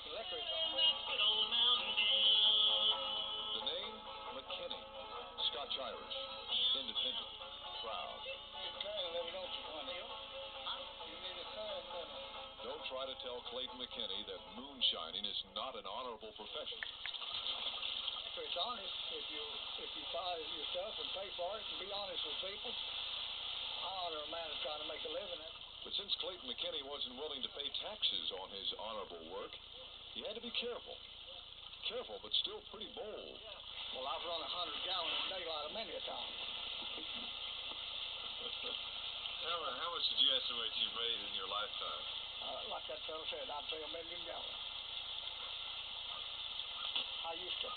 making liquor. The name, McKinney. Scotch-Irish. Independent. Proud. Don't try to tell Clate McKinney that moonshining is not an honorable profession. It's honest. If you buy your stuff and pay for it and be honest with people, I honor a man who's trying to make a living. But since Clate McKinney wasn't willing to pay taxes on his honorable work, he had to be careful. Careful, but still pretty bold. Well, I've run 100 gallons a day like many a time. How much did you estimate you made in your lifetime? Like that fellow said, I'd pay 1 million gallons. I used to.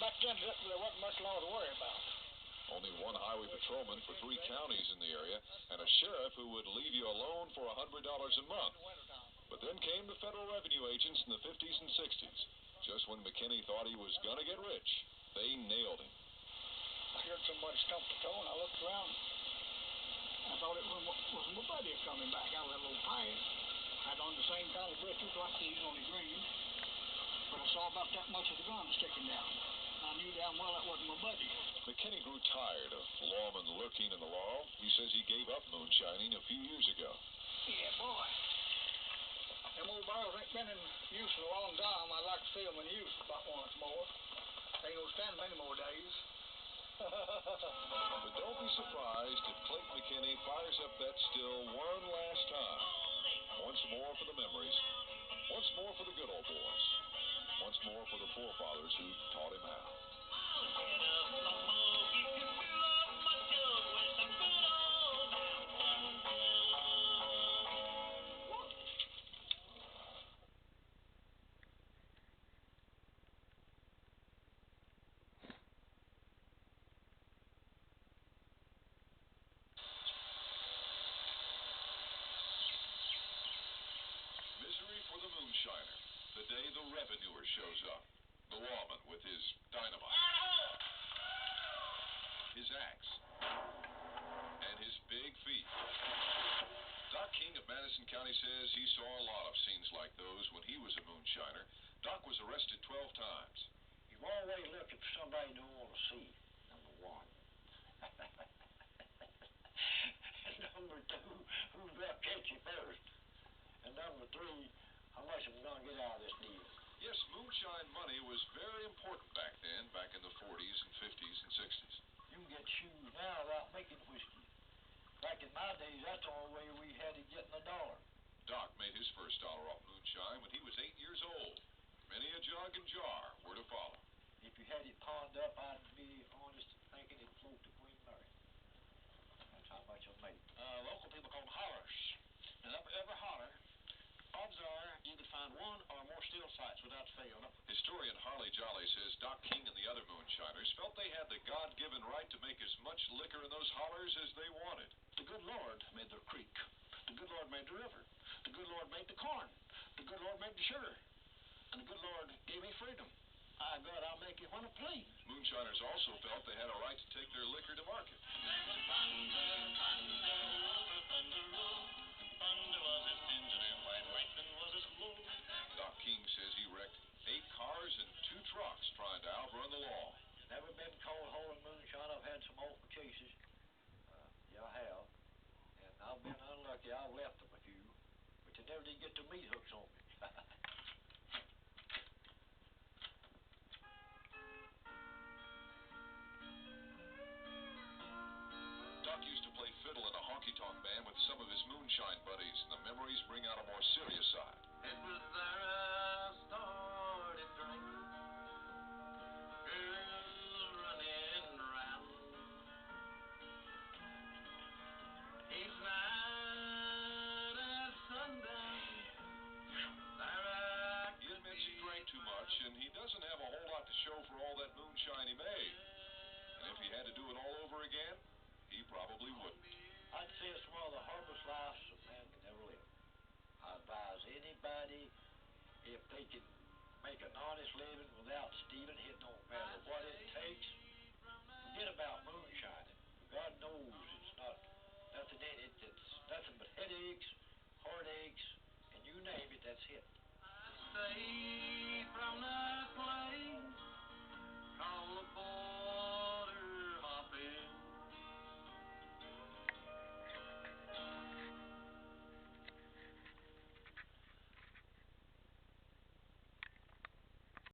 Back then, there wasn't much law to worry about. Only one highway patrolman for 3 counties in the area, and a sheriff who would leave you alone for $100 a month. But then came the federal revenue agents in the 50s and 60s. Just when McKinney thought he was going to get rich, they nailed him. I heard somebody stump the toe, and I looked around. I thought it was my buddy coming back out of that little pipe. Had on the same kind of breeches like these on his ring. But I saw about that much of the gun sticking down. I knew damn well that wasn't my buddy. McKinney grew tired of lawmen lurking in the law. He says he gave up moonshining a few years ago. Yeah, boy. Them old barrels ain't been in use in a long time. I'd like to see them in use about once more. Ain't gonna stand many more days. But don't be surprised if Clate McKinney fires up that still one last time. Once more for the memories. Once more for the good old boys. Once more for the forefathers who taught him how. Misery for the moonshiner. The day the revenuer shows up. The lawman with his dynamite. His axe. And his big feet. Doc King of Madison County says he saw a lot of scenes like those when he was a moonshiner. Doc was arrested 12 times. You're always looking for somebody you don't want to see, number one. And number two, who's going to catch you first? And number three, how much am I going to get out of this deal? Yes, moonshine money was very important back then, back in the 40s and 50s and 60s. You can get shoes now without making whiskey. Back in my days, that's the only way we had to get in $1. Doc made his first dollar off moonshine when he was 8 years old. Many a jug and jar were to follow. If you had it pawned up, I'd be honest thinking it'd float to Queen Mary. That's how much I made. Local people call them hollers. And up every holler, odds are you could find one or more steel sights without fail. Historian Harley Jolly says Doc King and the other moonshiners felt they had the God-given right to make as much liquor in those hollers as they wanted. The good Lord made the creek. The good Lord made the river. The good Lord made the corn. The good Lord made the sugar. And the good Lord gave me freedom. God, I'll make it when I please. Moonshiners also felt they had a right to take their liquor to market. Thunder, thunder, over Thunder Road. Thunder was his engine and white lightning was his load. Doc King says he wrecked 8 cars and 2 trucks trying to outrun the law. Never been caught hauling moonshine. I've had some awful cases. Yeah, I have. And I've been unlucky. I've left them a few. But they never did get the meat hooks on me. Doc used to play fiddle in a honky-tonk band with some of his moonshine buddies, and the memories bring out a more serious side. It was there I started drinking. Girls running around. Each night at sundown, there I He admits he drank too much, and he doesn't have a whole lot to show for all that moonshine he made. And if he had to do it all over again, he probably wouldn't. I'd say it's one of the hardest lives a man can ever live. I advise anybody, if they can make an honest living without stealing, it don't matter what it takes. Forget about moonshining. God knows it's not nothing in it. It's nothing but headaches, heartaches, and you name it, that's it. say from that place, call the boy.